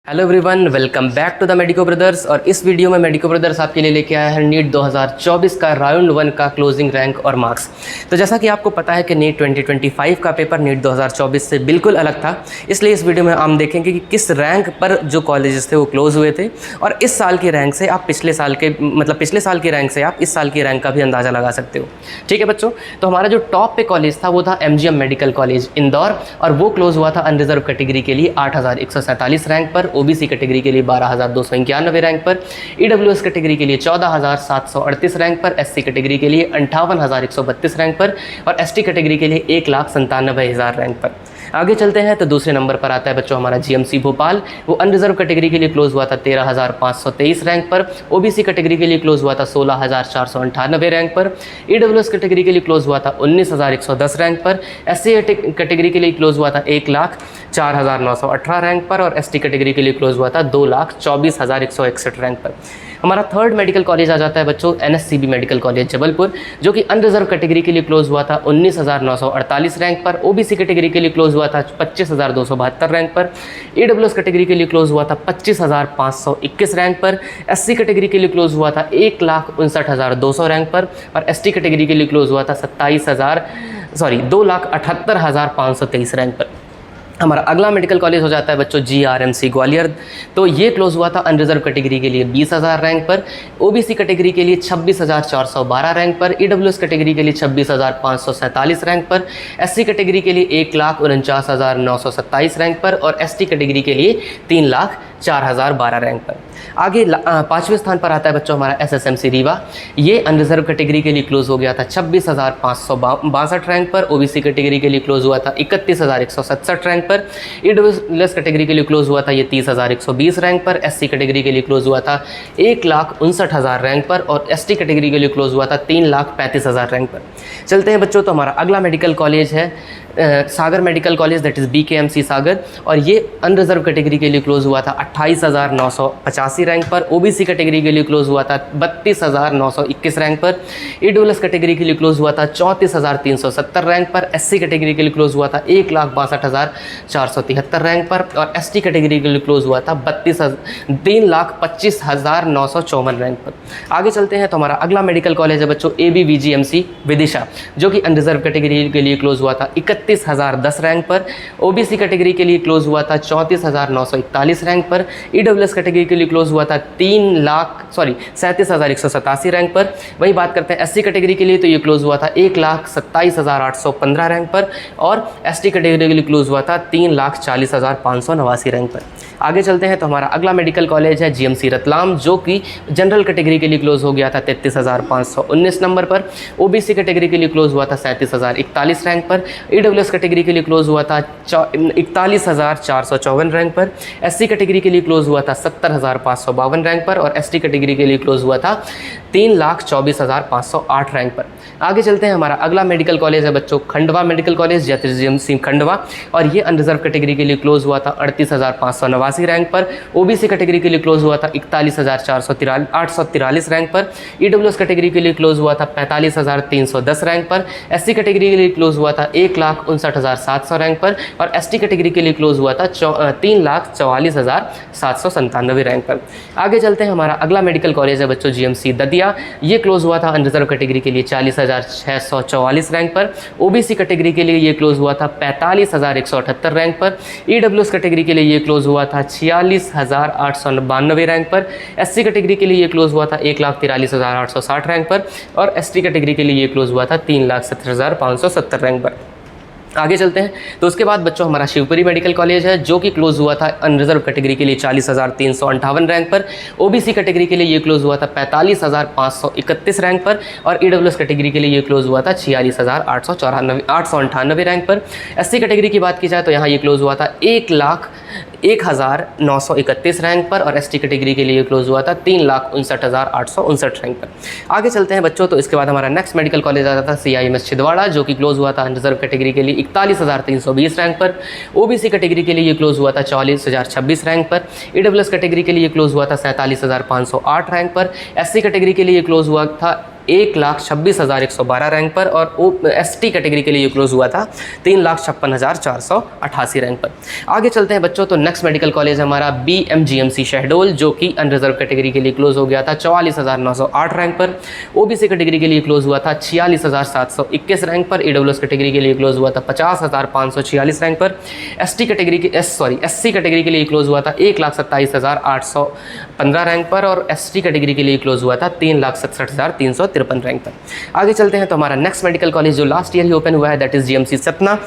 Hello everyone, welcome back to the medico brothers. और इस video में मेडिको ब्रदर्स आपके लिए लेके आया है नीट 2024 का राउंड 1 का क्लोजिंग रैंक और मार्क्स। तो जैसा कि आपको पता है कि नीट 2025 का पेपर नीट 2024 से बिल्कुल अलग था, इसलिए इस वीडियो में हम देखेंगे कि किस रैंक पर जो कॉलेजेस थे वो क्लोज हुए थे और इस साल की रैंक से आप पिछले साल की रैंक से आप इस साल की रैंक का भी अंदाज़ा लगा सकते हो। ठीक है बच्चों, तो हमारा जो टॉप पे कॉलेज था वो था MGM मेडिकल कॉलेज इंदौर और वो क्लोज हुआ था अनरिजर्व कैटेगरी के लिए 8147 रैंक पर, OBC कैटेगरी के लिए 12291 रैंक पर, EWS कैटेगरी के लिए 14738 रैंक पर, SC कैटेगरी के लिए 58132 रैंक पर और ST कैटेगरी के लिए 1,97,000 रैंक पर। आगे चलते हैं तो दूसरे नंबर पर आता है बच्चों हमारा GMC भोपाल। वो अनरिजर्व कैटेगरी के लिए क्लोज हुआ था 13,523 रैंक पर, OBC कैटेगरी के लिए क्लोज हुआ था 16,498 रैंक पर, EWS कैटेगरी के लिए क्लोज हुआ था 19,110 रैंक पर, SC कैटेगरी के लिए क्लोज हुआ था 1,04,918 रैंक पर और ST कैटेगरी के लिए क्लोज हुआ था 2,24,161 रैंक पर। हमारा थर्ड मेडिकल कॉलेज आ जाता है बच्चों NSCB मेडिकल कॉलेज जबलपुर, जो कि अनरिजर्व कैटेगरी के लिए क्लोज हुआ था 19,948 रैंक पर, OBC कैटेगरी के लिए क्लोज हुआ था 25,272 रैंक पर, EWS कैटेगरी के लिए क्लोज हुआ था 25,521 रैंक पर, SC कैटेगरी के लिए क्लोज हुआ था 1,59,200 रैंक पर और ST कैटेगरी के लिए क्लोज हुआ था 2,78,523 रैंक पर। हमारा अगला मेडिकल कॉलेज हो जाता है बच्चों GRMC ग्वालियर। तो ये क्लोज हुआ था अनरिजर्व कैटेगरी के लिए 20,000 रैंक पर, OBC कैटेगरी के लिए 26,412 रैंक पर, EWS कैटेगरी के लिए 26,547 रैंक पर, SC कैटेगरी के लिए 1,49,927 रैंक पर और ST कैटेगरी के लिए 3,04,012 रैंक पर। आगे पाँचवें स्थान पर आता है बच्चों हमारा SSMC रीवा। ये अनरिजर्व कैटेगरी के लिए क्लोज हो गया था 26,562 रैंक पर, OBC कैटेगरी के लिए क्लोज हुआ था 31,167 रैंक पर, EWS कैटेगरी के लिए क्लोज हुआ था ये 30,120 रैंक पर, SC कैटेगरी के लिए क्लोज हुआ था 1,59,000 रैंक पर और ST कैटेगरी के लिए क्लोज हुआ था 3,35,000 रैंक पर। चलते हैं बच्चों, तो हमारा अगला मेडिकल कॉलेज है Sagar medical college, that is BKMC Sagar और ये अनरिजर्व कैटेगरी के लिए क्लोज हुआ था 28,985 रैंक पर, OBC कैटेगरी के लिए क्लोज हुआ था 32,921 रैंक पर, EWS कैटेगरी के लिए क्लोज हुआ था 34,370 रैंक पर, SC कैटेगरी के लिए क्लोज हुआ था 1,62,473 रैंक पर और ST कैटेगरी के लिए क्लोज हुआ था 3,25,954 रैंक पर। आगे चलते हैं तो हमारा अगला मेडिकल कॉलेज है बच्चों ABVGMC विदिशा, जो कि अनरिजर्व कैटेगरी के लिए क्लोज हुआ था 31,010 रैंक पर, OBC कैटेगरी के लिए क्लोज हुआ था 34,941 रैंक पर, EWS कैटेगरी के लिए क्लोज हुआ था 37,187 रैंक पर। वही बात करते हैं SC कैटेगरी के लिए, तो ये क्लोज हुआ था 1,27,815 रैंक पर और ST कैटेगरी के लिए क्लोज हुआ था 3,40,589 रैंक पर। आगे चलते हैं तो हमारा अगला मेडिकल कॉलेज है GMC रतलाम, जो कि जनरल कैटेगरी के लिए क्लोज हो गया था 33,519 नंबर पर, OBC कैटेगरी के लिए क्लोज हुआ था 37,041 रैंक पर, EWS कैटेगरी के लिए क्लोज हुआ था 41,454 रैंक पर, SC कैटेगरी के लिए क्लोज हुआ था 70,552 रैंक पर और ST कैटेगरी के लिए क्लोज हुआ था 3,24,508 रैंक पर। आगे चलते हैं, हमारा अगला मेडिकल कॉलेज है बच्चों खंडवा मेडिकल कॉलेज या GMC खंडवा और ये अनरिजर्व कैटेगरी के लिए क्लोज हुआ था 38,589 रैंक पर, OBC कैटेगरी के लिए क्लोज हुआ था 41,843 रैंक पर, EWS कैटेगरी के लिए क्लोज हुआ था 45,310 रैंक पर, SC कैटेगरी के लिए क्लोज हुआ था 1,59,700 रैंक पर और ST कैटेगरी के लिए क्लोज हुआ था 3,44,797 रैंक पर। आगे चलते हैं, हमारा अगला मेडिकल कॉलेज है बच्चों GMC दतिया। ये क्लोज हुआ था अनरिजर्व कैटेगरी के लिए 40,644 रैंक पर, OBC कैटेगरी के लिए ये क्लोज हुआ था 45,178 रैंक पर, EWS कैटेगरी के लिए ये क्लोज हुआ था 46,892 रैंक पर, SC कैटेगरी के लिए ये क्लोज हुआ था 1,43,860 रैंक पर और ST कैटेगरी के लिए ये क्लोज हुआ था 3,70,570 रैंक पर। आगे चलते हैं तो उसके बाद बच्चों हमारा शिवपुरी मेडिकल कॉलेज है, जो कि क्लोज हुआ था अनरिजर्व कैटेगरी के लिए 40,358 रैंक पर, OBC कैटेगरी के लिए ये क्लोज हुआ था 45,531 रैंक पर और EWS कैटेगरी के लिए ये क्लोज हुआ था 46,898 रैंक पर। SC कैटेगरी की बात की जाए तो यहाँ ये क्लोज हुआ था 1,01,931 रैंक पर और ST कैटेगरी के लिए क्लोज हुआ था 3,59,859 रैंक पर। आगे चलते हैं बच्चों, तो इसके बाद हमारा नेक्स्ट मेडिकल कॉलेज आ जाता है CIMS छिंदवाड़ा, जो कि क्लोज हुआ था अनरिजर्व कैटेगरी के लिए 41,320 रैंक पर, OBC कैटेगरी के लिए ये क्लोज हुआ था 40,026 रैंक पर, EWS कैटेगरी के लिए क्लोज हुआ था 47,508 रैंक पर, SC कैटेगरी के लिए क्लोज हुआ था 1,26,112 रैंक पर, और ST कैटेगरी के लिए ये क्लोज हुआ था 3,56,488 रैंक पर। आगे चलते हैं बच्चों, तो नेक्स्ट मेडिकल कॉलेज हमारा BMGMC शहडोल, जो कि अनरिजर्व कैटेगरी के लिए क्लोज हो गया था 44,908 रैंक पर। OBC कैटेगरी के लिए क्लोज हुआ था 46,721 रैंक पर। EWS कैटेगरी के लिए क्लोज हुआ था 50,546 रैंक पर। SC कैटेगरी के लिए क्लोज हुआ था 1,27,815 रैंक पर, और ST कैटेगरी के लिए क्लोज हुआ था 3,67,353 रैंक पर। आगे चलते हैं, तो हमारा नेक्स्ट मेडिकल कॉलेज जो लास्ट ईयर ही ओपन हुआ है that is GMC Satna.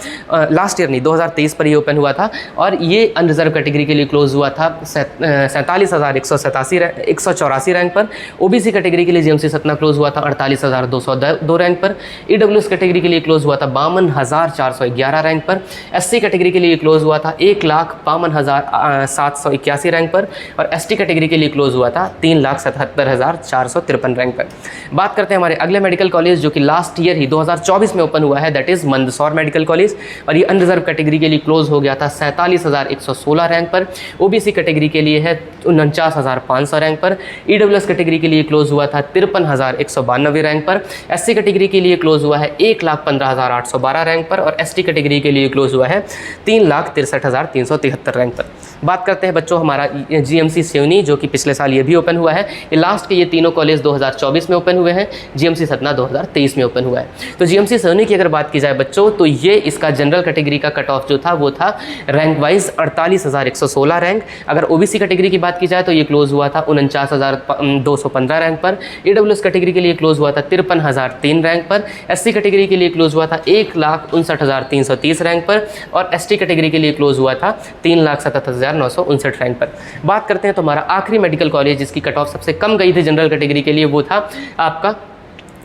Last year नहीं, 2023 पर ही ओपन हुआ था, और ये अनरिजर्व कैटेगरी के लिए क्लोज हुआ था 47,184 रैंक पर। OBC कैटेगरी के लिए GMC सतना क्लोज हुआ था 48,202 रैंक पर। EWS कैटेगरी के लिए क्लोज हुआ था 52,411 रैंक पर। SC कैटेगरी के लिए क्लोज हुआ था 1,52,781 रैंक पर, और ST कैटेगरी के लिए क्लोज हुआ था 3,77,453 रैंक पर। बात करते हैं हमारे अगले मेडिकल कॉलेज जो कि लास्ट ईयर ही 2024 में ओपन हुआ है that is Mandsaur medical college, और ये अनरिजर्व कैटेगरी के लिए क्लोज हो गया था 47,116 रैंक पर। OBC कैटेगरी के लिए है 49,500 रैंक पर। EWS कैटेगरी के लिए क्लोज हुआ था 53,192 रैंक पर। SC कैटेगरी के लिए क्लोज हुआ है 1,15,812 रैंक पर, और ST कैटेगरी के लिए क्लोज हुआ है 3,63,373 रैंक पर। बात करते हैं बच्चों हमारा GMC सिवनी, जो कि पिछले साल ये भी ओपन हुआ है। ये लास्ट के ये तीनों कॉलेज 2024 में ओपन हुए हैं। GMC सतना 2023 में ओपन हुआ है। तो GMC सिवनी की अगर बात की जाए बच्चों, तो ये इसका जनरल कैटेगरी का कट ऑफ जो था वो था रैंक वाइज 48,116 रैंक। अगर OBC कैटेगरी की बात की जाए तो ये क्लोज हुआ था 49,215 रैंक पर। EWS कैटेगरी के लिए क्लोज हुआ था 53,003 रैंक पर। SC कैटेगरी के लिए क्लोज हुआ था 1,59,330 रैंक पर, और ST कैटेगरी के लिए क्लोज हुआ था 3,77,959 रैंक पर। बात करते हैं तो हमारा आखिरी मेडिकल कॉलेज जिसकी कट ऑफ सबसे कम गई थी जनरल कैटेगरी के लिए वो था आपका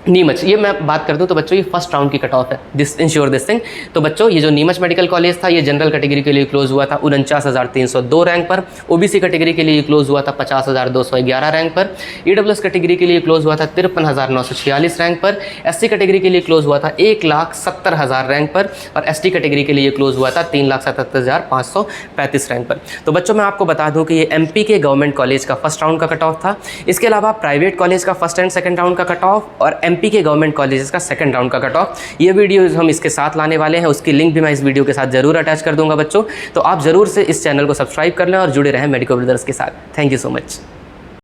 नीमच। ये मैं बात कर दूं तो बच्चों ये फर्स्ट राउंड की कट ऑफ है, दिस इंश्योर दिस थिंग। तो बच्चों ये जो नीमच मेडिकल कॉलेज था ये जनरल कैटेगरी के लिए क्लोज हुआ था 49,302 रैंक पर। OBC कैटेगरी के लिए क्लोज हुआ था 50,211 रैंक पर। EWS कैटेगरी के लिए क्लोज हुआ था 53,946 रैंक पर। SC कैटेगरी के लिए क्लोज हुआ था 1,70,000 रैंक पर, और ST कैटेगरी के लिए क्लोज हुआ था 3,77,535 रैंक पर। तो बच्चों मैं आपको बता दूँ कि ये MP के गवर्नमेंट कॉलेज का फर्स्ट राउंड का कट ऑफ था। इसके अलावा प्राइवेट कॉलेज का फर्स्ट एंड सेकेंड राउंड का कट ऑफ, और MP के गवर्नमेंट कॉलेजेस का सेकंड राउंड का कट ऑफ, ये वीडियो हम इसके साथ लाने वाले हैं। उसकी लिंक भी मैं इस वीडियो के साथ जरूर अटैच कर दूंगा बच्चों। तो आप जरूर से इस चैनल को सब्सक्राइब कर लें और जुड़े रहें मेडिको ब्रदर्स के साथ। Thank you so much.